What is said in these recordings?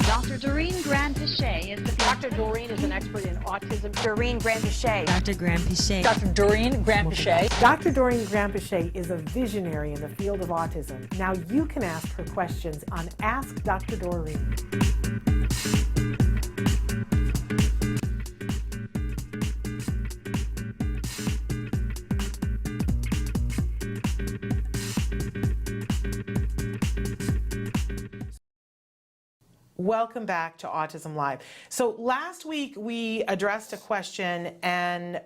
Dr. Doreen Grand-Pichet is the Dr. Doreen is an expert in autism. Doreen Grand-Pichet. Dr. Grand-Pichet. Dr. Doreen Grand-Pichet. Dr. Doreen Grand-Pichet is a visionary in the field of autism. Now you can ask her questions on Ask Dr. Doreen. Welcome back to Autism Live. So last week we addressed a question, and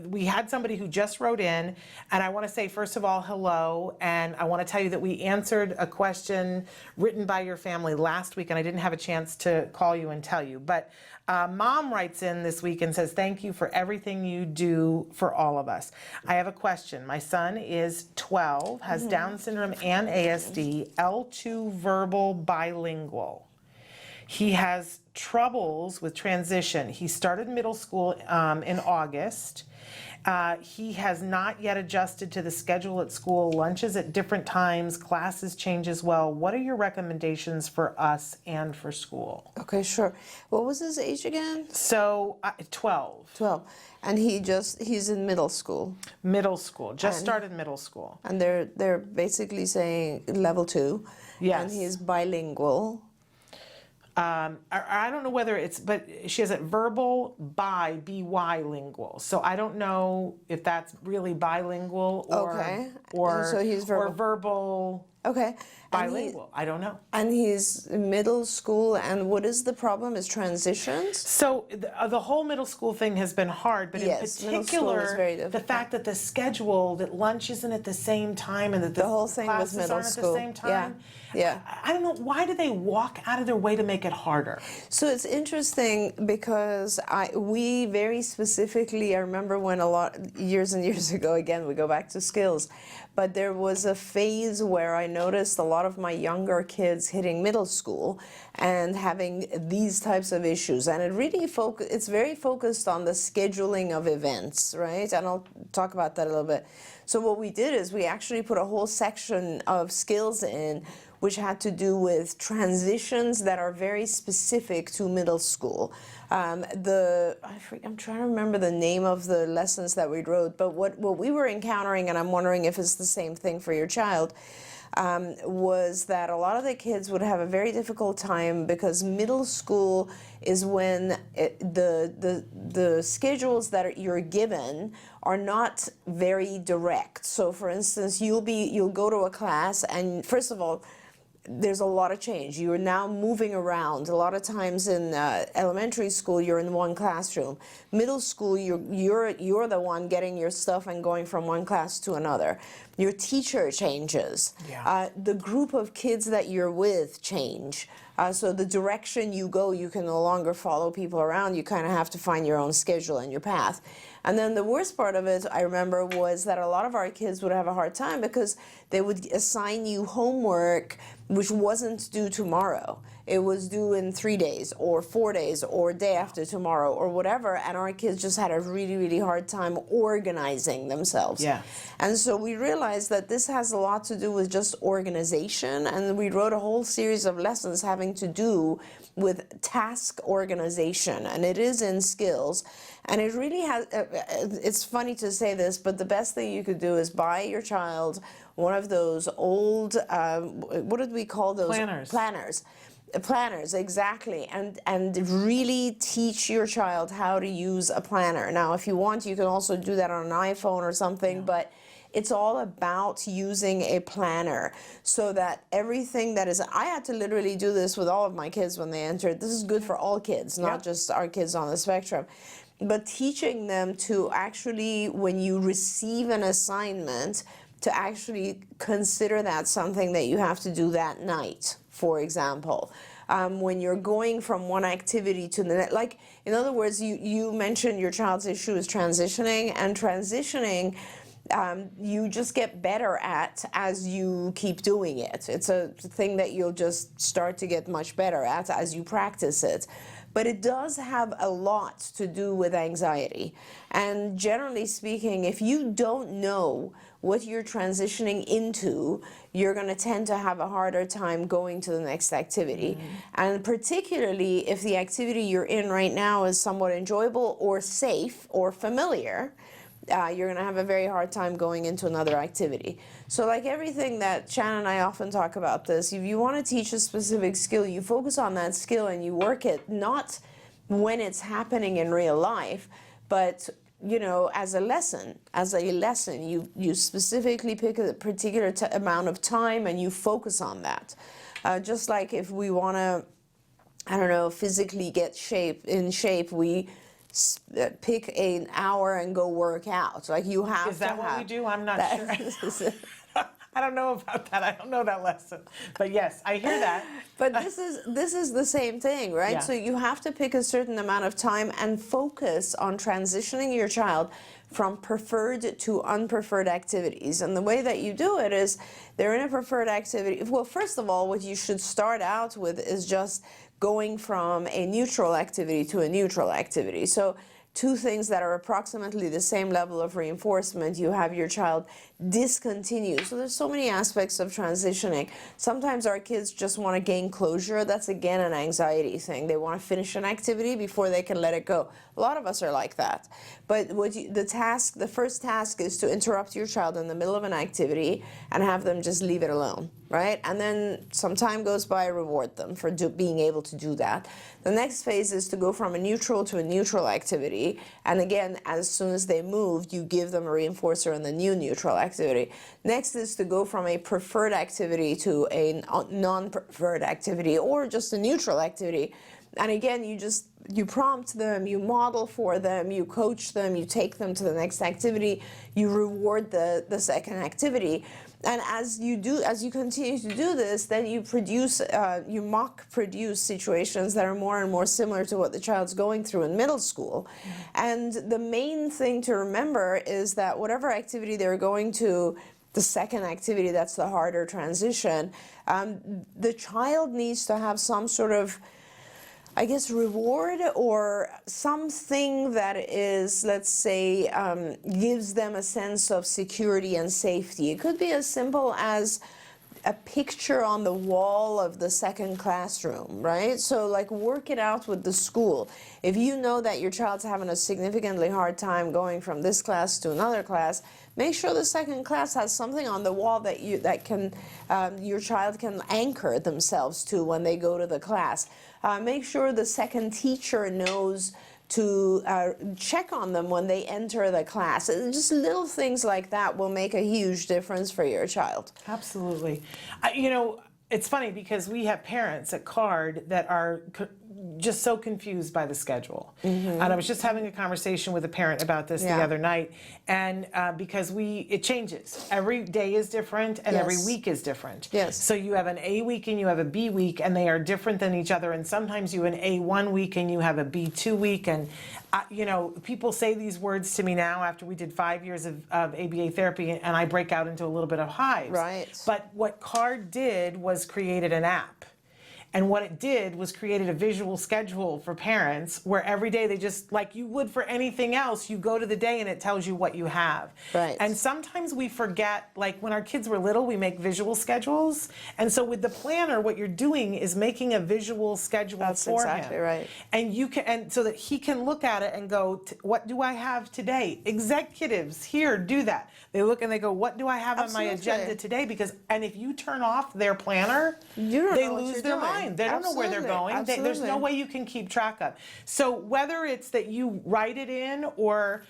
we had somebody who just wrote in, and I want to say first of all hello, and I want to tell you that we answered a question written by your family last week, and I didn't have a chance to call you and tell you, but Mom writes in this week and says, thank you for everything you do for all of us. I have a question. My son is 12, has Down syndrome and ASD, L2 verbal bilingual. He has troubles with transition. He started middle school in August. He has not yet adjusted to the schedule at school, lunches at different times, classes change as well. What are your recommendations for us and for school? Okay, sure. What was his age again? So 12. 12. And he's in middle school. Middle school, just started middle school. And they're basically saying level 2. Yes. And he's bilingual. I don't know whether it's, but she has it verbal B-Y-lingual. So I don't know if that's really bilingual or Okay. or So he's verbal. or verbal Okay. bilingual. I don't know. And he's in middle school, and what is the problem? Is transitions? So the whole middle school thing has been hard, but Yes, in middle school is particular, very the difficult. fact that the schedule, that lunch isn't at the same time and that the whole thing was classes middle aren't school. at the same time. Yeah. I don't know, why do they walk out of their way to make it harder? So it's interesting because we very specifically, I remember when years and years ago, again, we go back to skills, but there was a phase where I noticed a lot of my younger kids hitting middle school and having these types of issues. And it really it's very focused on the scheduling of events, right? And I'll talk about that a little bit. So what we did is we actually put a whole section of skills in which had to do with transitions that are very specific to middle school. I'm trying to remember the name of the lessons that we wrote, but what we were encountering, and I'm wondering if it's the same thing for your child, was that a lot of the kids would have a very difficult time because middle school is when the schedules that you're given are not very direct. So for instance, you'll go to a class, and first of all, there's a lot of change. You are now moving around. A lot of times in elementary school, you're in one classroom. Middle school, you're the one getting your stuff and going from one class to another. Your teacher changes. Yeah. The group of kids that you're with change. So the direction you go, you can no longer follow people around. You kind of have to find your own schedule and your path. And then the worst part of it, I remember, was that a lot of our kids would have a hard time because they would assign you homework which wasn't due tomorrow. It was due in 3 days or 4 days or day after tomorrow or whatever, and our kids just had a really, really hard time organizing themselves. Yeah. And so we realized that this has a lot to do with just organization, and we wrote a whole series of lessons having to do with task organization, and it is in skills. And it really has, it's funny to say this, but the best thing you could do is buy your child one of those old, what did we call those? Planners, exactly, and really teach your child how to use a planner. Now, if you want, you can also do that on an iPhone or something, but it's all about using a planner so that everything that is, I had to literally do this with all of my kids when they entered. This is good for all kids, not just our kids on the spectrum. But teaching them to actually, when you receive an assignment, to actually consider that something that you have to do that night, for example. When you're going from one activity to the next, like, in other words, you mentioned your child's issue is transitioning, and transitioning, you just get better at as you keep doing it. It's a thing that you'll just start to get much better at as you practice it. But it does have a lot to do with anxiety. And generally speaking, if you don't know what you're transitioning into, you're going to tend to have a harder time going to the next activity. And particularly if the activity you're in right now is somewhat enjoyable or safe or familiar, you're going to have a very hard time going into another activity. So like everything that Shannon and I often talk about this, if you want to teach a specific skill, you focus on that skill and you work it not when it's happening in real life, but as a lesson, you specifically pick a particular amount of time and you focus on that. Just like if we want to, I don't know, physically get in shape, we pick an hour and go work out. Like you have to have. Is that what we do? I'm not sure. I don't know about that. I don't know that lesson. But yes, I hear that. But this is the same thing, right? Yeah. So you have to pick a certain amount of time and focus on transitioning your child from preferred to unpreferred activities. And the way that you do it is they're in a preferred activity. Well, first of all, what you should start out with is just going from a neutral activity to a neutral activity. So two things that are approximately the same level of reinforcement, you have your child discontinue. So there's so many aspects of transitioning. Sometimes our kids just want to gain closure. That's again an anxiety thing. They want to finish an activity before they can let it go. A lot of us are like that. But the first task is to interrupt your child in the middle of an activity and have them just leave it alone, right? And then some time goes by, reward them for being able to do that. The next phase is to go from a neutral to a neutral activity. And again, as soon as they move, you give them a reinforcer in the new neutral activity. Next is to go from a preferred activity to a non-preferred activity or just a neutral activity. And again, you prompt them, you model for them, you coach them, you take them to the next activity, you reward the second activity. And as you continue to do this, then you mock produce situations that are more and more similar to what the child's going through in middle school. And the main thing to remember is that whatever activity they're going to, the second activity, that's the harder transition, the child needs to have some sort of, I guess, reward or something that is, let's say, gives them a sense of security and safety. It could be as simple as a picture on the wall of the second classroom, right? So like work it out with the school. If you know that your child's having a significantly hard time going from this class to another class, make sure the second class has something on the wall that your child can anchor themselves to when they go to the class. Make sure the second teacher knows to check on them when they enter the class. Just little things like that will make a huge difference for your child. Absolutely. It's funny because we have parents at CARD that are just so confused by the schedule. And I was just having a conversation with a parent about this the other night, and because it changes. Every day is different, and every week is different. Yes. So you have an A week and you have a B week, and they are different than each other. And sometimes you have an A1 week and you have a B2 week. And people say these words to me now after we did 5 years of ABA therapy, and I break out into a little bit of hives. Right. But what CARD did was created an app. And what it did was created a visual schedule for parents where every day they just, like you would for anything else, you go to the day and it tells you what you have. Right. And sometimes we forget, like when our kids were little, we make visual schedules. And so with the planner, what you're doing is making a visual schedule That's for exactly him. right. And so that he can look at it and go, what do I have today? Executives here do that. They look and they go, what do I have on my agenda today? And if you turn off their planner, they lose their mind. They don't know where they're going. There's no way you can keep track of. So whether it's that you write it in or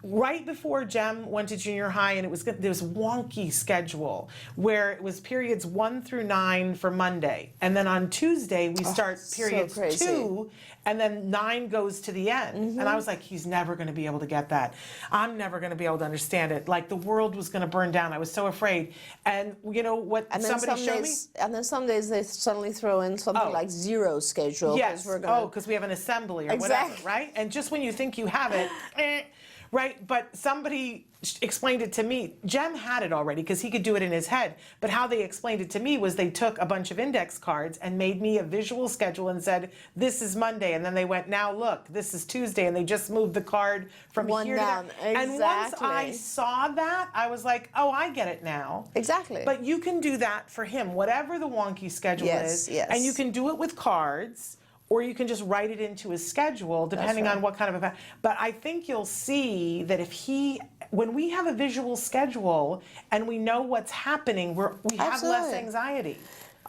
right before Jem went to junior high, and there was wonky schedule where it was periods 1 through 9 for Monday, and then on Tuesday we start periods 2, and then 9 goes to the end. And I was like, he's never going to be able to get that. I'm never going to be able to understand it. Like the world was going to burn down. I was so afraid. And you know what somebody showed me? And then some days they suddenly throw in something like 0 schedule. Yes. Because we have an assembly or whatever, right? And just when you think you have it, Right, but somebody explained it to me. Jem had it already because he could do it in his head. But how they explained it to me was they took a bunch of index cards and made me a visual schedule and said, this is Monday. And then they went, now look, this is Tuesday. And they just moved the card from One here down. to there. And once I Exactly. saw that, I was like, oh, I get it now. Exactly. But you can do that for him, whatever the wonky schedule Yes, is. yes. And you can do it with cards. Or you can just write it into his schedule, depending right. on what kind of event. But I think you'll see that when we have a visual schedule and we know what's happening, we have less Absolutely. anxiety.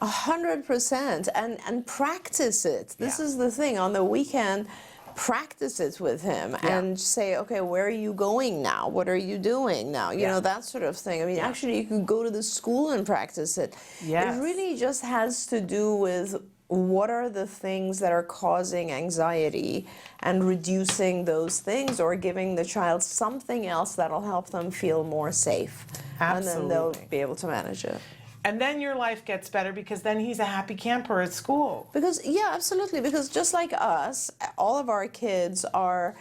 100%, and practice it. This Yeah. is the thing. On the weekend, practice it with him and say, okay, where are you going now? What are you doing now? You know, that sort of thing. I mean, actually, you could go to the school and practice it. Yes. It really just has to do with what are the things that are causing anxiety and reducing those things, or giving the child something else that'll help them feel more safe. And then they'll Absolutely. be able to manage it. And then your life gets better because then he's a happy camper at school. Because, yeah, absolutely. Because just like us, all of our kids are,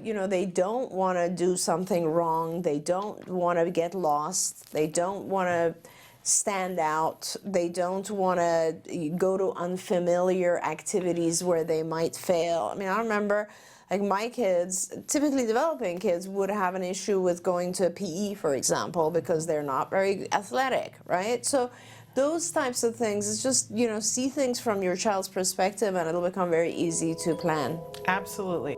you know, they don't want to do something wrong. They don't want to get lost. They don't want to stand out. They don't want to go to unfamiliar activities where they might fail. I mean, I remember, like, my kids, typically developing kids, would have an issue with going to PE, for example, because they're not very athletic, right? So those types of things, it's just, you know, see things from your child's perspective and it'll become very easy to plan. Absolutely.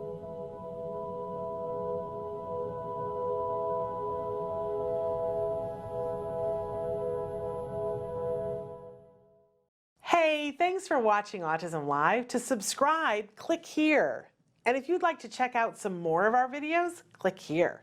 Hey, thanks for watching Autism Live. To subscribe, click here. And if you'd like to check out some more of our videos, click here.